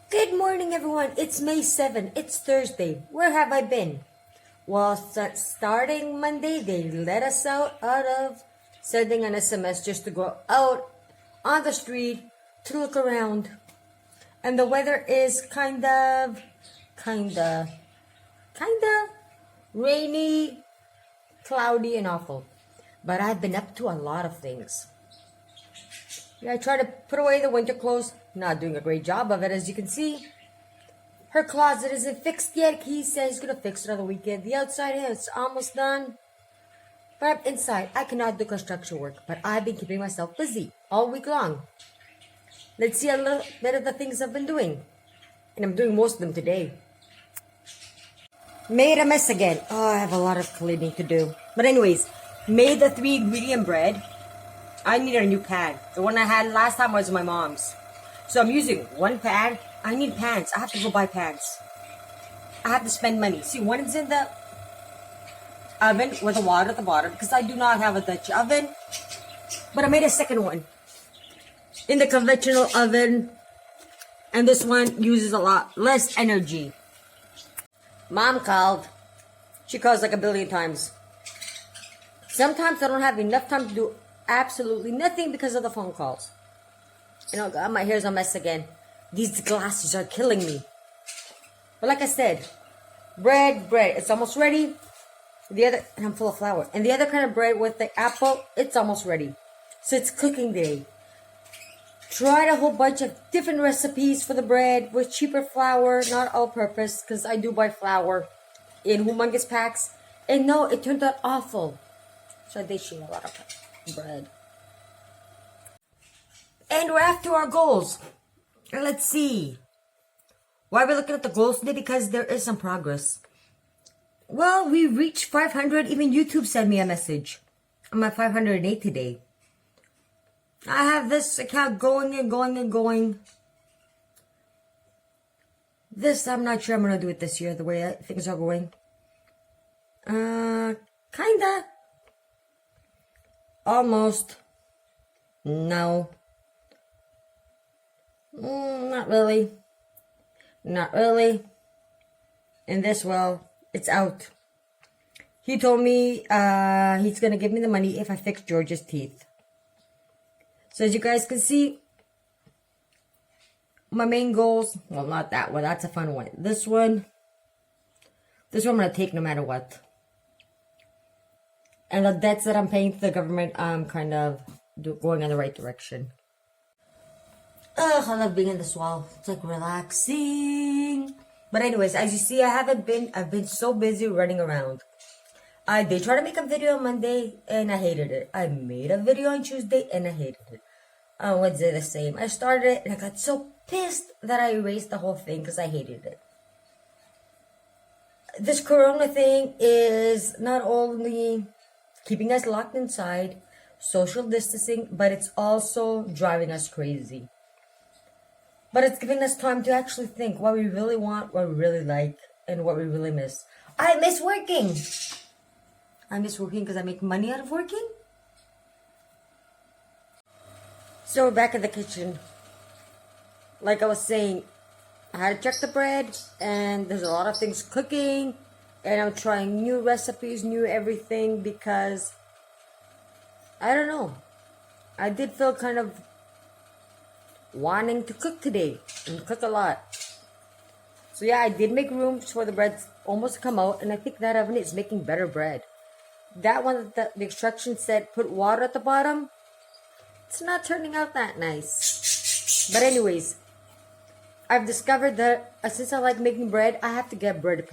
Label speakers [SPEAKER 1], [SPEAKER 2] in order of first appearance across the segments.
[SPEAKER 1] Good morning, everyone. It's May 7. It's Thursday. Where have I been? Well, starting Monday, they let us out of sending an SMS just to go out on the street to look around. And the weather is kind of rainy, cloudy, and awful. But I've been up to a lot of things. Yeah, I try to put away the winter clothes. Not doing a great job of it, as you can see. Her closet isn't fixed yet. He says he's gonna fix it on the weekend. The outside is almost done. But inside, I cannot do construction work. But I've been keeping myself busy all week long. Let's see a little bit of the things I've been doing. And I'm doing most of them today. Made a mess again. Oh, I have a lot of cleaning to do. But anyways, made the 3-ingredient bread. I need a new pan. The one I had last time was my mom's. So I'm using one pan. I need pans. I have to go buy pans. I have to spend money. See, one is in the oven with the water at the bottom because I do not have a Dutch oven. But I made a second one in the conventional oven. And this one uses a lot less energy. Mom called. She calls like a billion times. Sometimes I don't have enough time to do absolutely nothing because of the phone calls. And oh God, my hair's a mess again. These glasses are killing me. But like I said, bread, it's almost ready. And I'm full of flour. And the other kind of bread with the apple, it's almost ready. So it's cooking day. Tried a whole bunch of different recipes for the bread with cheaper flour, not all purpose, because I do buy flour in humongous packs. And no, it turned out awful. So they shoot a lot of bread. And we're after our goals. Let's see. Why are we looking at the goals today? Because there is some progress. Well, we reached 500. Even YouTube sent me a message. I'm at 508 today. I have this account going and going and going. This, I'm not sure I'm going to do it this year, the way things are going. Kinda. Almost. No. Not really. Not really. And this, well, it's out. He told me he's going to give me the money if I fix George's teeth. So as you guys can see, my main goals, well, not that one. That's a fun one. This one I'm going to take no matter what. And the debts that I'm paying to the government, I'm kind of going in the right direction. Ugh, I love being in this wall. It's like relaxing. But anyways, as you see, I've been so busy running around. I did try to make a video on Monday and I hated it. I made a video on Tuesday and I hated it. On Wednesday the same. I started it and I got so pissed that I erased the whole thing because I hated it. This corona thing is not only keeping us locked inside, social distancing, but it's also driving us crazy. But it's giving us time to actually think what we really want, what we really like, and what we really miss. I miss working. I miss working because I make money out of working. So we're back in the kitchen. Like I was saying, I had to check the bread, and there's a lot of things cooking, and I'm trying new recipes, new everything, because I don't know. I did feel kind of wanting to cook today and cook a lot. So yeah, I did make room for the bread almost to come out, and I think that oven is making better bread. That one, the instruction said put water at the bottom. It's not turning out that nice. But anyways, I've discovered that since I like making bread, I have to get bread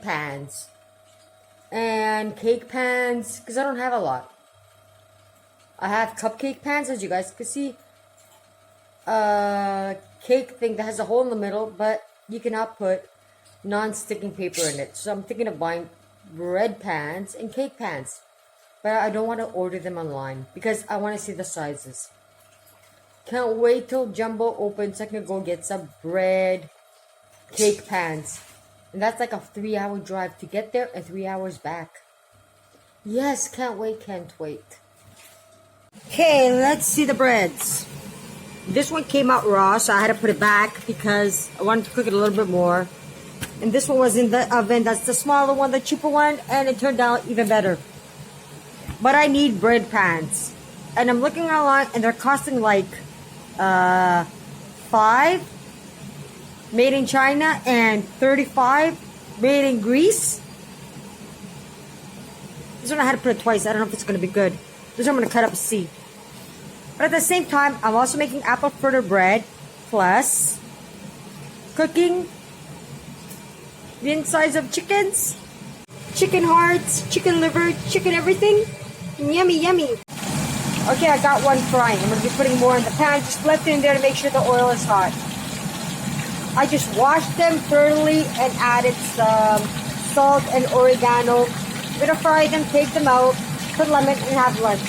[SPEAKER 1] pans and cake pans because I don't have a lot. I have cupcake pans, as you guys can see. Cake thing that has a hole in the middle, but you cannot put non-sticking paper in it. So I'm thinking of buying bread pans and cake pans. But I don't want to order them online because I want to see the sizes. Can't wait till Jumbo opens so I can go get some bread cake pans. And that's like a 3-hour drive to get there and 3 hours back. Yes, can't wait. Okay, let's see the breads. This one came out raw, so I had to put it back because I wanted to cook it a little bit more. And this one was in the oven. That's the smaller one, the cheaper one, and it turned out even better. But I need bread pans. And I'm looking online, and they're costing like 5 made in China and 35 made in Greece. This one I had to put it twice. I don't know if it's going to be good. This one I'm going to cut up and see. But at the same time, I'm also making apple fritter bread, plus cooking the insides of chickens, chicken hearts, chicken liver, chicken everything. Yummy, yummy. Okay, I got one frying. I'm going to be putting more in the pan. Just left it in there to make sure the oil is hot. I just washed them thoroughly and added some salt and oregano. I'm going to fry them, take them out, put lemon, and have lunch.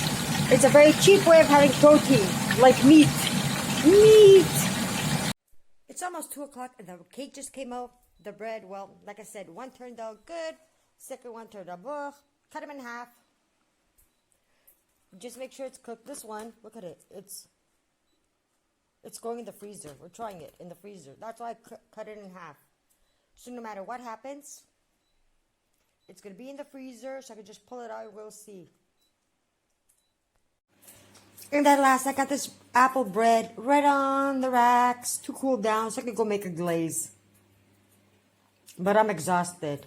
[SPEAKER 1] It's a very cheap way of having protein, like meat. Meat! It's almost 2 o'clock and the cake just came out. The bread, well, like I said, one turned out good. Second one turned out, ugh. Cut them in half. Just make sure it's cooked. This one, look at it. It's going in the freezer. We're trying it in the freezer. That's why I cut it in half. So no matter what happens, it's going to be in the freezer, so I can just pull it out and we'll see. And then last, I got this apple bread right on the racks to cool down so I can go make a glaze. But I'm exhausted.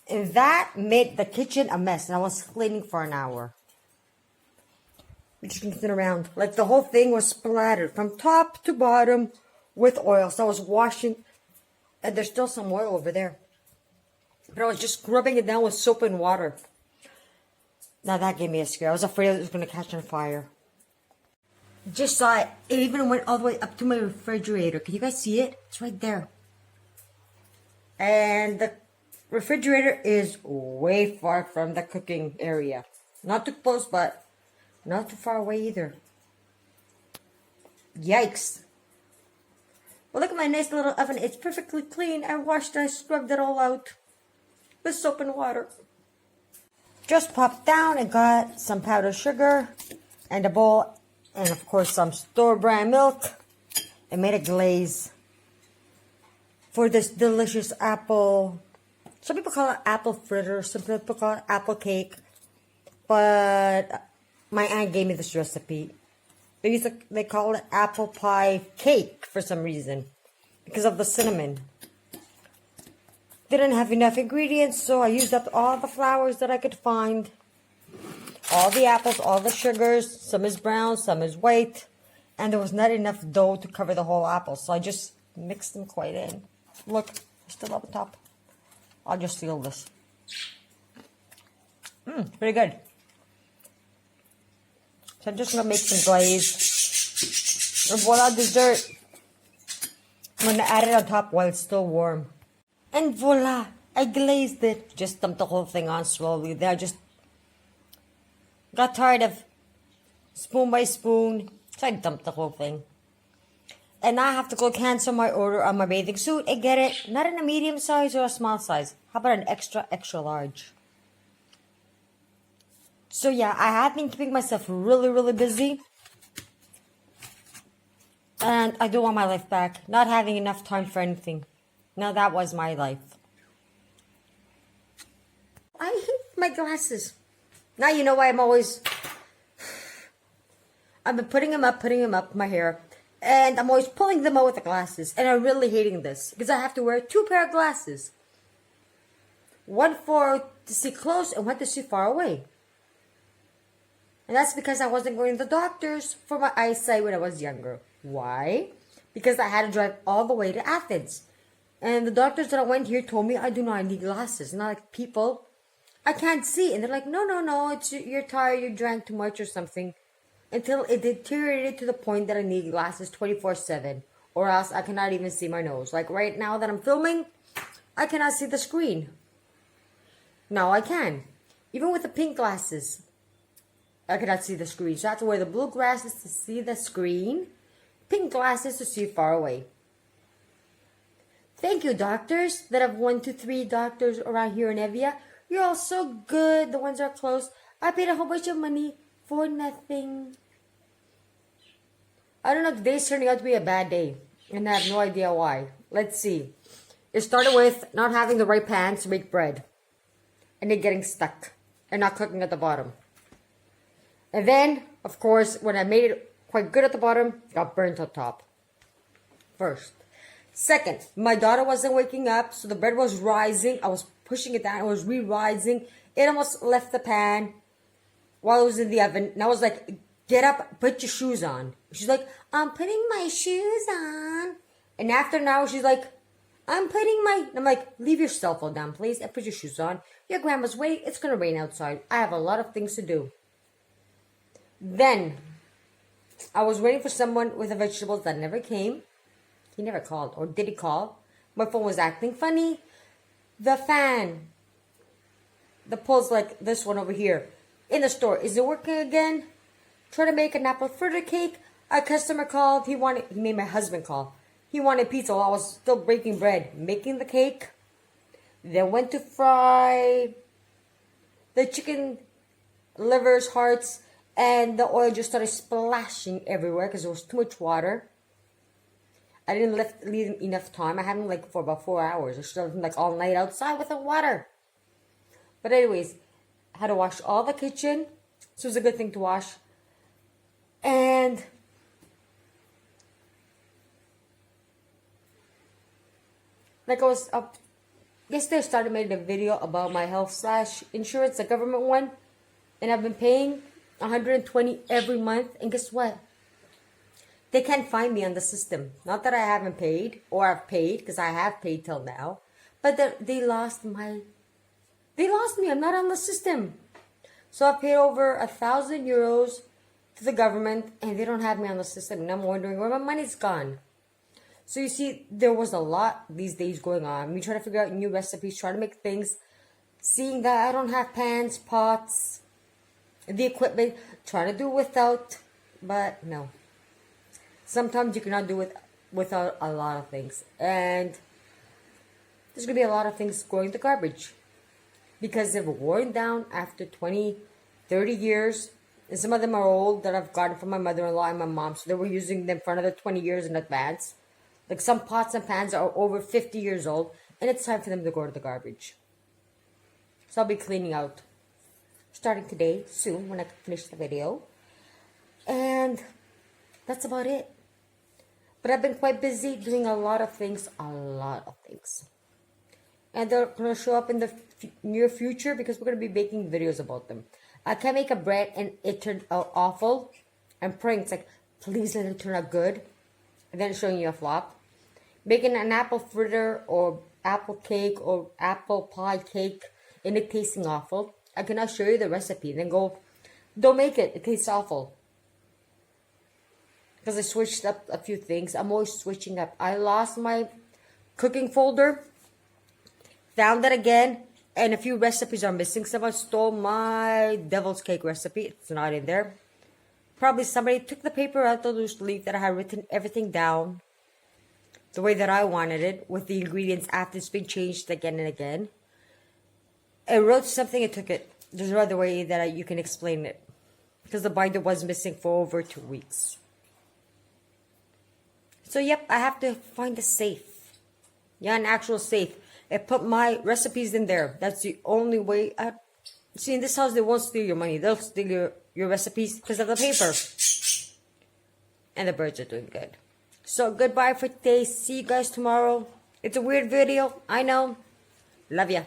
[SPEAKER 1] And that made the kitchen a mess, and I was cleaning for an hour. Just looking around. Like the whole thing was splattered from top to bottom with oil. So I was washing, and there's still some oil over there. But I was just scrubbing it down with soap and water. Now that gave me a scare. I was afraid it was going to catch on fire. Just saw it. It even went all the way up to my refrigerator. Can you guys see it? It's right there. And the refrigerator is way far from the cooking area. Not too close, but not too far away either. Yikes. Well, look at my nice little oven. It's perfectly clean. I washed it. I scrubbed it all out with soap and water. Just popped down and got some powdered sugar and a bowl. And, of course, some store-brand milk. And made a glaze for this delicious apple. Some people call it apple fritter. Some people call it apple cake. But my aunt gave me this recipe. They call it apple pie cake for some reason. Because of the cinnamon. Didn't have enough ingredients, so I used up all the flours that I could find. All the apples, all the sugars. Some is brown, some is white. And there was not enough dough to cover the whole apple, so I just mixed them quite in. Look, still up top. I'll just seal this. Pretty good. So I'm just going to make some glaze. And voila, dessert. I'm going to add it on top while it's still warm. And voila, I glazed it. Just dumped the whole thing on slowly. Then I just got tired of spoon by spoon. So I dumped the whole thing. And now I have to go cancel my order on my bathing suit and get it not in a medium size or a small size. How about an extra, extra large? So yeah, I have been keeping myself really, really busy. And I do want my life back. Not having enough time for anything. Now that was my life. I hate my glasses. Now you know why I've been putting them up, my hair. And I'm always pulling them out with the glasses. And I'm really hating this. Because I have to wear 2 pair of glasses. One to see close and one to see far away. And that's because I wasn't going to the doctors for my eyesight when I was younger. Why? Because I had to drive all the way to Athens. And the doctors that I went here told me I do not need glasses. Not like people, I can't see. And they're like, no, it's you're tired, you drank too much or something. Until it deteriorated to the point that I need glasses 24/7. Or else I cannot even see my nose. Like right now that I'm filming, I cannot see the screen. Now I can. Even with the pink glasses, I cannot see the screen. So I have to wear the blue glasses to see the screen. Pink glasses to see far away. Thank you, doctors. That have 1 to 3 doctors around here in Evia. You're all so good. The ones that are close. I paid a whole bunch of money for nothing. I don't know, today's turning out to be a bad day. And I have no idea why. Let's see. It started with not having the right pans to make bread. And it getting stuck. And not cooking at the bottom. And then, of course, when I made it quite good at the bottom, it got burnt on top. First. Second, my daughter wasn't waking up, so the bread was rising. I was pushing it down. It was re-rising. It almost left the pan while it was in the oven. And I was like, get up, put your shoes on. She's like, I'm putting my shoes on. And after an hour, she's like, I'm putting my... I'm like, leave your cell phone down, please, and put your shoes on. Your grandma's waiting. It's going to rain outside. I have a lot of things to do. Then, I was waiting for someone with the vegetables that never came. He never called. Or did he call? My phone was acting funny. The fan. The pulse like this one over here. In the store. Is it working again? Try to make an apple fritter cake. A customer called. He made my husband call. He wanted pizza while I was still breaking bread. Making the cake. Then went to fry the chicken livers, hearts. And the oil just started splashing everywhere because there was too much water. I didn't leave enough time. I had him like for about 4 hours. I should have left him like all night outside with the water. But anyways, I had to wash all the kitchen. So it was a good thing to wash. And like I was up yesterday, I started making a video about my health/insurance, the government one. And I've been paying $120 every month, and guess what? They can't find me on the system. Not that I haven't paid, or I've paid, because I have paid till now, but they lost me. I'm not on the system. So I paid over 1,000 euros to the government, and they don't have me on the system, and I'm wondering where my money's gone. So you see, there was a lot these days going on. Me trying to figure out new recipes, trying to make things, seeing that I don't have pans, pots, the equipment, trying to do without, but no. Sometimes you cannot do it without a lot of things. And there's going to be a lot of things going to the garbage. Because they've worn down after 20, 30 years. And some of them are old that I've gotten from my mother-in-law and my mom. So they were using them for another 20 years in advance. Like some pots and pans are over 50 years old. And it's time for them to go to the garbage. So I'll be cleaning out. Starting today, soon, when I finish the video. And that's about it. But I've been quite busy doing a lot of things. And they're going to show up in the near future because we're going to be making videos about them. I can't make a bread and it turned out awful. I'm praying. It's like, please let it turn out good. And then showing you a flop. Making an apple fritter or apple cake or apple pie cake and it tasting awful. I cannot show you the recipe. Then go, don't make it. It tastes awful. Because I switched up a few things. I'm always switching up. I lost my cooking folder. Found it again. And a few recipes are missing. Someone stole my devil's cake recipe. It's not in there. Probably somebody took the paper out of the loose leaf that I had written everything down. The way that I wanted it. With the ingredients after it's been changed again and again. I wrote something and took it. There's no other way that you can explain it. Because the binder was missing for over 2 weeks. So yep, I have to find a safe. Yeah, an actual safe. I put my recipes in there. That's the only way. See, in this house, they won't steal your money. They'll steal your recipes because of the paper. And the birds are doing good. So goodbye for today. See you guys tomorrow. It's a weird video. I know. Love ya.